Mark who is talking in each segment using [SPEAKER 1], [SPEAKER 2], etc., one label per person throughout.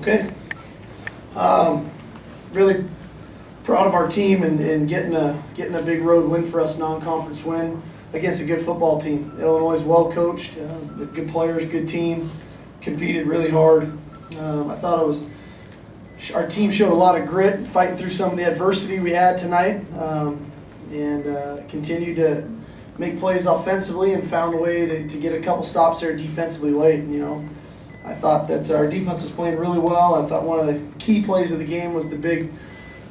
[SPEAKER 1] Okay. Really proud of our team and getting a big road win for us, non-conference win against a good football team. Illinois is well coached, good players, good team, competed really hard. I thought our team showed a lot of grit, fighting through some of the adversity we had tonight, and continued to make plays offensively and found a way to get a couple stops there defensively late. I thought that our defense was playing really well. I thought one of the key plays of the game was the big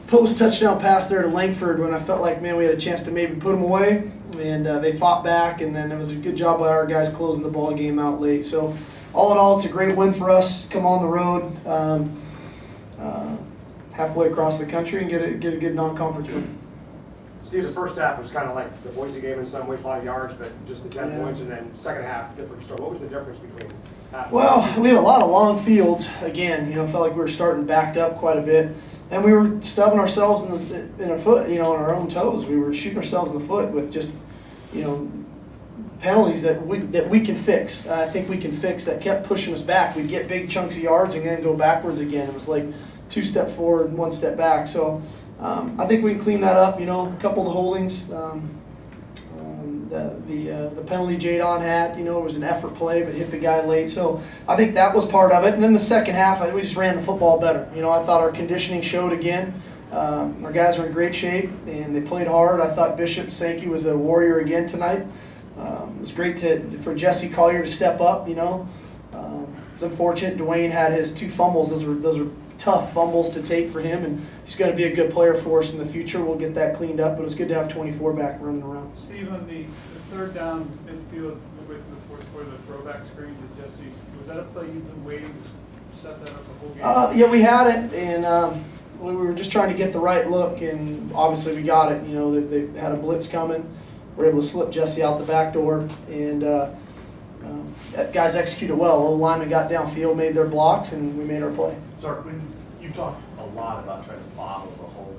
[SPEAKER 1] post touchdown pass there to Langford when I felt like, man, we had a chance to maybe put them away, and they fought back, and then it was a good job by our guys closing the ball game out late. So all in all, it's a great win for us. Come on the road halfway across the country and get a good non-conference win.
[SPEAKER 2] Steve, the first half was kind of like the Boise game in some ways, 5 yards, but just the 10 points, and then second half different. So what was the difference between half?
[SPEAKER 1] Well, we had a lot of long fields. Again, felt like we were starting backed up quite a bit, and we were stubbing ourselves in our foot, on our own toes. We were shooting ourselves in the foot with just, penalties that we can fix. I think we can fix that kept pushing us back. We'd get big chunks of yards and then go backwards again. It was like 2 steps forward and 1 step back. So I think we can clean that up. A couple of the holdings, the penalty Jadon had, was an effort play but hit the guy late. So I think that was part of it. And then the second half, we just ran the football better. I thought our conditioning showed again. Our guys were in great shape and they played hard. I thought Bishop Sankey was a warrior again tonight. It was great for Jesse Collier to step up. It's unfortunate Dwayne had his 2 fumbles. Those were tough fumbles to take for him, and he's going to be a good player for us in the future. We'll get that cleaned up, but it's good to have 24 back running around.
[SPEAKER 3] Steve, on the third down midfield, midway through the fourth quarter, the throwback screens at Jesse, was that a play you've been waiting to set that up the whole game?
[SPEAKER 1] Yeah, we had it, and we were just trying to get the right look, and obviously we got it. They had a blitz coming. We were able to slip Jesse out the back door, and guys executed well. The linemen got downfield, made their blocks, and we made our play.
[SPEAKER 4] Sark, you've talked a lot about trying to bottle the whole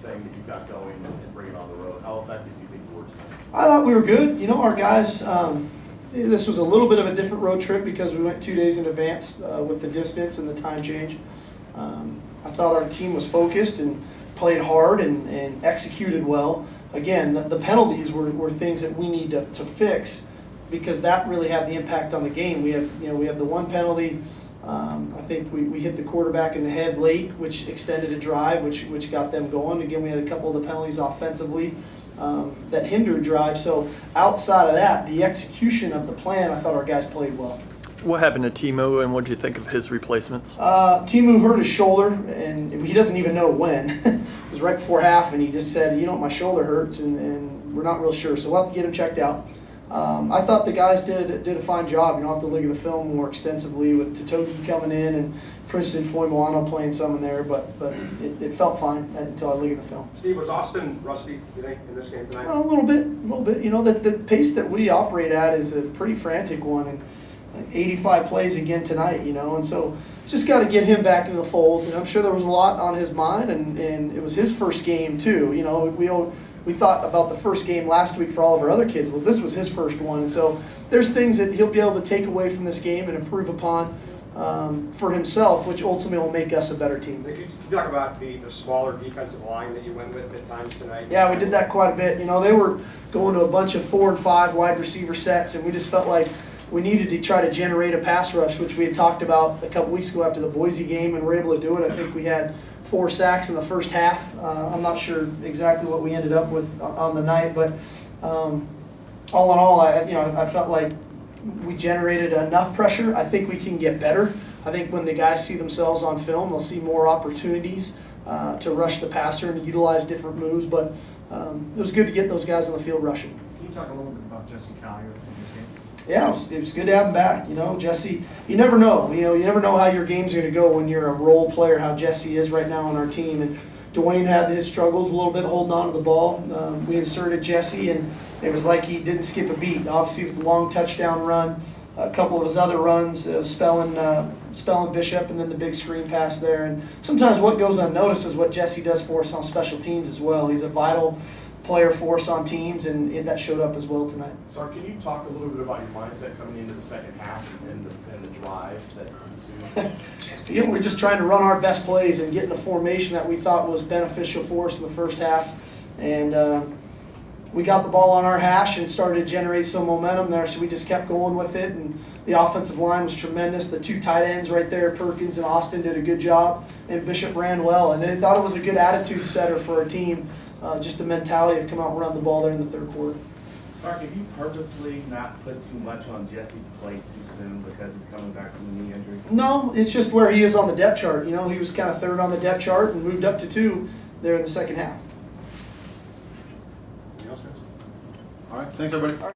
[SPEAKER 4] thing that you've got going and bring it on the road. How effective do you think you were tonight?
[SPEAKER 1] I thought we were good. Our guys, this was a little bit of a different road trip because we went 2 days in advance with the distance and the time change. I thought our team was focused and played hard and executed well. Again, the penalties were things that we need to fix because that really had the impact on the game. We have the one penalty. I think we hit the quarterback in the head late, which extended a drive, which got them going. Again, we had a couple of the penalties offensively that hindered drive. So outside of that, the execution of the plan, I thought our guys played well.
[SPEAKER 5] What happened to Timo, and what did you think of his replacements?
[SPEAKER 1] Timo hurt his shoulder, and he doesn't even know when. It was right before half, and he just said, my shoulder hurts, and we're not real sure. So we'll have to get him checked out. I thought the guys did a fine job. I'll have to look at the film more extensively with Totogi coming in and Princeton Foy-Moano playing some in there, but it felt fine until I look at the film.
[SPEAKER 2] Steve, was Austin rusty, you think, in this game tonight?
[SPEAKER 1] A little bit. The pace that we operate at is a pretty frantic one, and 85 plays again tonight, and so just got to get him back into the fold. And I'm sure there was a lot on his mind, and it was his first game too. We thought about the first game last week for all of our other kids. Well, this was his first one, and so there's things that he'll be able to take away from this game and improve upon for himself, which ultimately will make us a better team.
[SPEAKER 2] Can you talk about the smaller defensive line that you went with at times tonight?
[SPEAKER 1] Yeah, we did that quite a bit. They were going to a bunch of 4 and 5 wide receiver sets, and we just felt like we needed to try to generate a pass rush, which we had talked about a couple weeks ago after the Boise game, and we're able to do it. I think we had 4 sacks in the first half. I'm not sure exactly what we ended up with on the night, but all in all, I felt like we generated enough pressure. I think we can get better. I think when the guys see themselves on film, they'll see more opportunities to rush the passer and utilize different moves. But it was good to get those guys on the field rushing.
[SPEAKER 4] Can you talk a little bit about Jesse Collier in this game?
[SPEAKER 1] Yeah, it was good to have him back. Jesse, you never know. You never know how your game's going to go when you're a role player, how Jesse is right now on our team. And Dwayne had his struggles a little bit holding on to the ball. We inserted Jesse, and it was like he didn't skip a beat. Obviously, with the long touchdown run, a couple of his other runs, spelling Bishop, and then the big screen pass there. And sometimes what goes unnoticed is what Jesse does for us on special teams as well. He's a vital player for us on teams, and that showed up as well tonight.
[SPEAKER 4] Sark, can you talk a little bit about your mindset coming into the second half and the drive that ensued?
[SPEAKER 1] We're just trying to run our best plays and get in a formation that we thought was beneficial for us in the first half. And we got the ball on our hash and started to generate some momentum there, so we just kept going with it. And the offensive line was tremendous. The two tight ends right there, Perkins and Austin, did a good job, and Bishop ran well. And I thought it was a good attitude setter for our team, just the mentality of come out and run the ball there in the third quarter.
[SPEAKER 6] Sark, have you purposely not put too much on Jesse's plate too soon because he's coming back from a knee injury?
[SPEAKER 1] No, it's just where he is on the depth chart. He was kind of third on the depth chart and moved up to 2 there in the second half.
[SPEAKER 2] Anything else, guys?
[SPEAKER 7] All right, thanks, everybody.